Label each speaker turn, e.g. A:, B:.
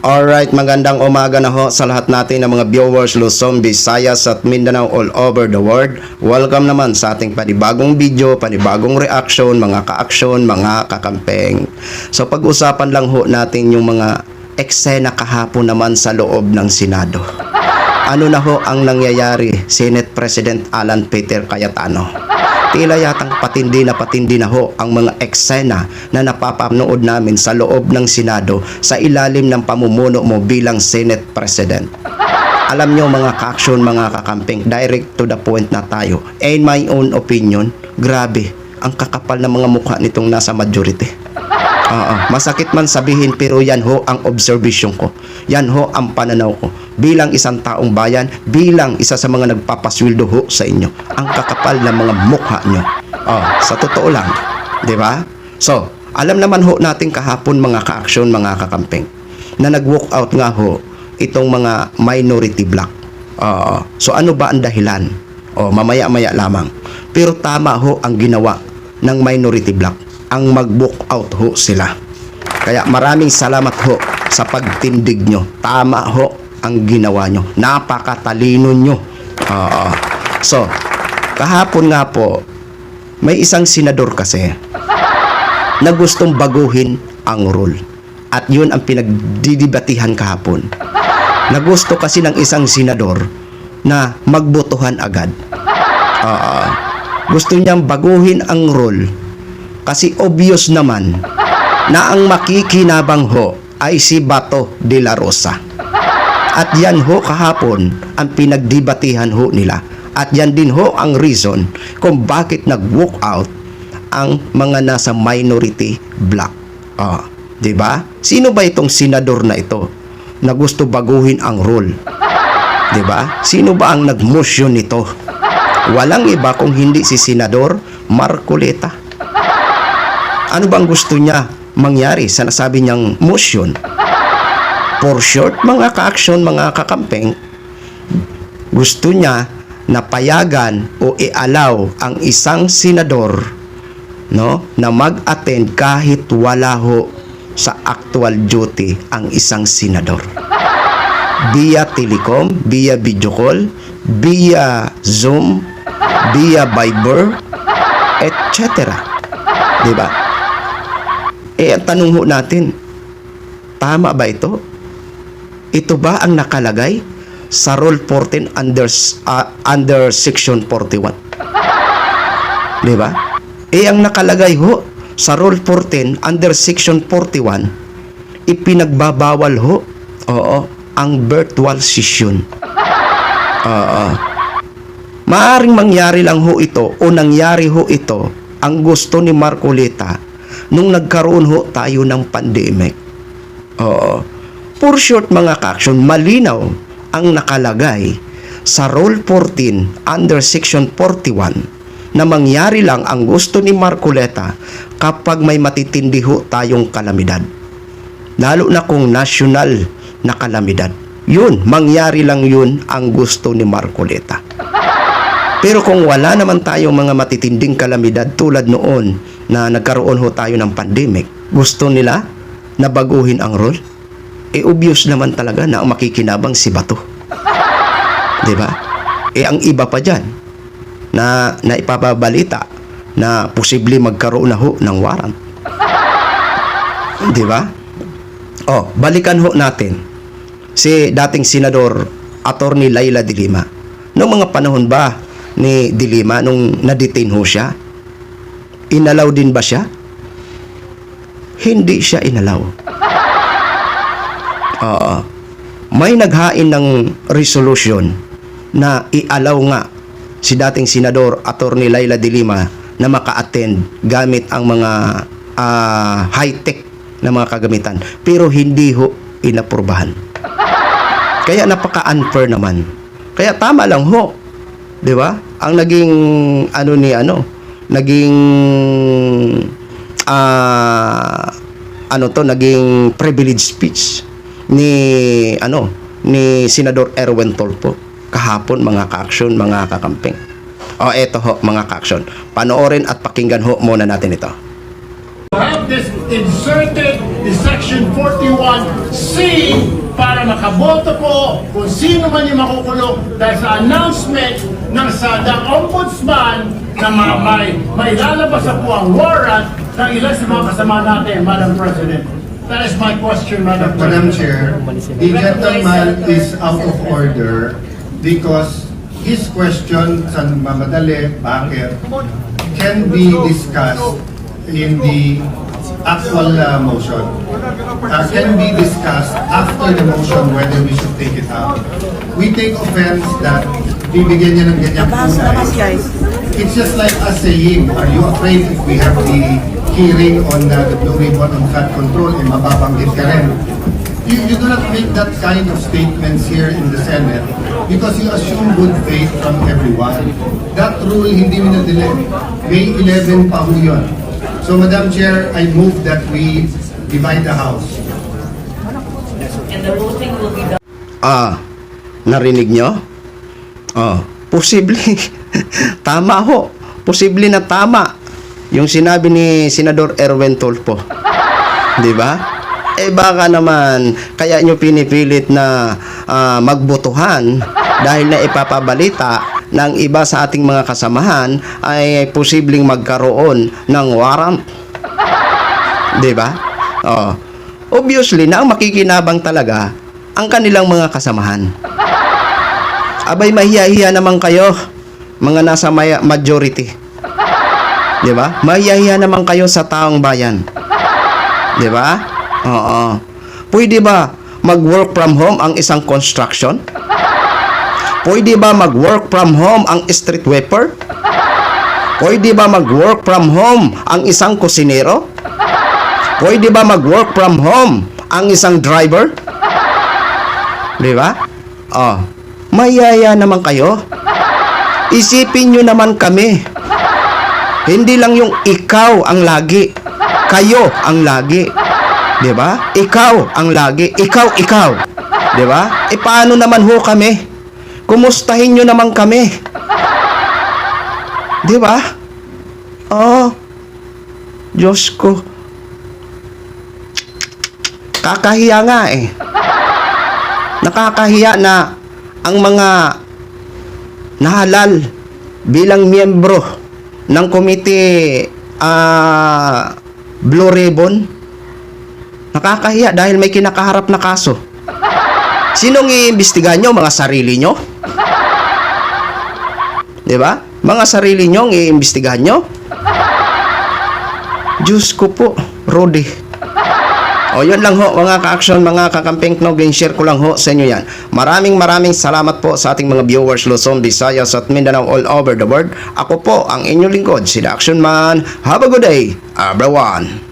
A: Alright, magandang umaga na ho sa lahat natin ng mga viewers Luzon, Visayas at Mindanao all over the world. Welcome naman sa ating panibagong video, panibagong reaction, mga ka-aksyon, mga kakampeng. So pag-usapan lang ho natin yung mga eksena kahapon naman sa loob ng Senado. Ano na ho ang nangyayari, Senate President Alan Peter Cayetano? Tila yatang patindi na ho ang mga eksena na napapanood namin sa loob ng Senado sa ilalim ng pamumuno mo bilang Senate President. Alam nyo mga ka-aksyon, mga kakamping, direct to the point na tayo. In my own opinion, grabe, ang kakapal ng mga mukha nitong nasa majority. Masakit man sabihin pero yan ho ang observation ko. Yan ho ang pananaw ko. Bilang isang taong bayan, bilang isa sa mga nagpapasweldo ho sa inyo. Ang kakapal ng mga mukha nyo. Sa totoo lang. Diba? So, alam naman ho natin kahapon mga ka-aksyon, mga kakamping, na nag-walk out nga ho itong mga minority bloc. So, ano ba ang dahilan? Mamaya-maya lamang. Pero tama ho ang ginawa ng minority bloc. Ang mag-walk out ho sila. Kaya maraming salamat ho sa pagtindig nyo. Tama ho ang ginawa nyo. Napakatalino nyo. So, kahapon nga po, may isang senador kasi na gustong baguhin ang rule. At yun ang pinagdidibatihan kahapon. Na gusto kasi ng isang senador na magbotohan agad. Gusto niyang baguhin ang rule. Kasi obvious naman na ang makikinabang ho ay si Bato de la Rosa. At yan ho kahapon ang pinagdibatihan ho nila. At yan din ho ang reason kung bakit nag-walk out ang mga nasa minority bloc. Diba? Sino ba itong senador na ito na gusto baguhin ang rule? Diba? Sino ba ang nag-motion nito? Walang iba kung hindi si Senador Marcoleta. Ano bang gusto niya mangyari sa nasabi niyang motion? For short, mga ka-aksyon, mga kakampeng, gusto niya na payagan o i-allow ang isang senador, no, na mag-attend kahit wala ho sa actual duty ang isang senador. Via telecom, via video call, via Zoom, via Viber, etc. Diba? Ang tanong ho natin, tama ba ito? Ito ba ang nakalagay sa Rule 14 under Section 41? Diba? Ang nakalagay ho sa Rule 14 under Section 41, ipinagbabawal ho, ang virtual session. Maaring mangyari lang ho ito o nangyari ho ito ang gusto ni Marcoleta nung nagkaroon ho tayo ng pandemic. For short mga ka-aksyon, malinaw ang nakalagay sa Rule 14 under Section 41 na mangyari lang ang gusto ni Marcoleta kapag may matitindi ho tayong kalamidad. Lalo na kung national na kalamidad. Yun, mangyari lang yun ang gusto ni Marcoleta. Pero kung wala naman tayong mga matitinding kalamidad tulad noon na nagkaroon ho tayo ng pandemic, gusto nila na baguhin ang rule? Obvious naman talaga na ang makikinabang si Bato. Diba? Ang iba pa dyan na ipapabalita na posible magkaroon na ho ng warrant. Diba? Balikan ho natin si dating Senador Attorney Leila de Lima. Noong mga panahon ba ni de Lima, nung na-detain ho siya, inalaw din ba siya? Hindi siya inalaw. May naghain ng resolution na i-allow nga si dating Senador Attorney Leila de Lima na maka-attend gamit ang mga high-tech na mga kagamitan. Pero hindi ho inaprubahan. Kaya napaka-unfair naman. Kaya tama lang ho. Di ba? Ang naging naging naging privilege speech ni Senador Erwin Tulfo kahapon mga ka-aksyon, mga kakamping. Eto ho mga ka-aksyon. Panoorin at pakinggan ho muna natin ito.
B: Have this inserted in section 41C makaboto po kung sino man yung makukulong dahil sa announcement ng the Ombudsman na may lalabas na po ang warrant ng ilan sa mga kasama natin, Madam President. That is my question, Madam
C: Madam
B: President.
C: Chair, the gentleman is out of order because his question sa mamadali, bakit, can be discussed in the actual motion. Can be discussed after the motion whether we should take it out. We take offense that bibigyan niya ng ganyang kulay. It's just like us saying, are you afraid if we have the hearing on the Blue Ribbon on flood control, eh mababanggit ka rin? You do not make that kind of statements here in the Senate because you assume good faith from everyone. That rule hindi minadili. May 11 pa ho yun. So, Madam Chair, I move that we divide the House.
D: And the voting will be done.
A: Narinig nyo? Posible. Tama ho. Posible na tama yung sinabi ni Senador Erwin Tulfo. Di ba? Baka naman kaya nyo pinipilit na magbotohan dahil na ipapabalita ng iba sa ating mga kasamahan ay posibleng magkaroon ng warrant. Di ba? Obviously na ang makikinabang talaga ang kanilang mga kasamahan. Abay, mahiya-hiya naman kayo, mga nasa majority. Di ba? Mahiya-hiya naman kayo sa taong bayan. Di ba? Oo. Pwede ba mag-work from home ang isang construction? Pwede ba mag-work from home ang street sweeper? Pwede ba mag-work from home ang isang kusinero? Pwede ba mag-work from home ang isang driver? Di ba? Mayaya naman kayo. Isipin nyo naman kami. Hindi lang yung ikaw ang lagi. Kayo ang lagi. Di ba? Ikaw ang lagi. Ikaw. Di ba? Paano naman ho kami? Kumustahin nyo naman kami. Di ba? Diyos ko. Kakahiya nga eh. Nakakahiya na ang mga nahalal bilang miyembro ng komite Blue Ribbon. Nakakahiya dahil may kinakaharap na kaso. Sinong iimbestigahan nyo? Mga sarili nyo? Di ba? Mga sarili nyo ang iimbestigahan nyo? Diyos ko po, Rudy. Yun lang ho, mga ka-action, mga kakamping knowing, share ko lang ho sa inyo yan. Maraming salamat po sa ating mga viewers Luzon, Visayas at Mindanao all over the world. Ako po ang inyong lingkod, si The Action Man. Have a good day, everyone.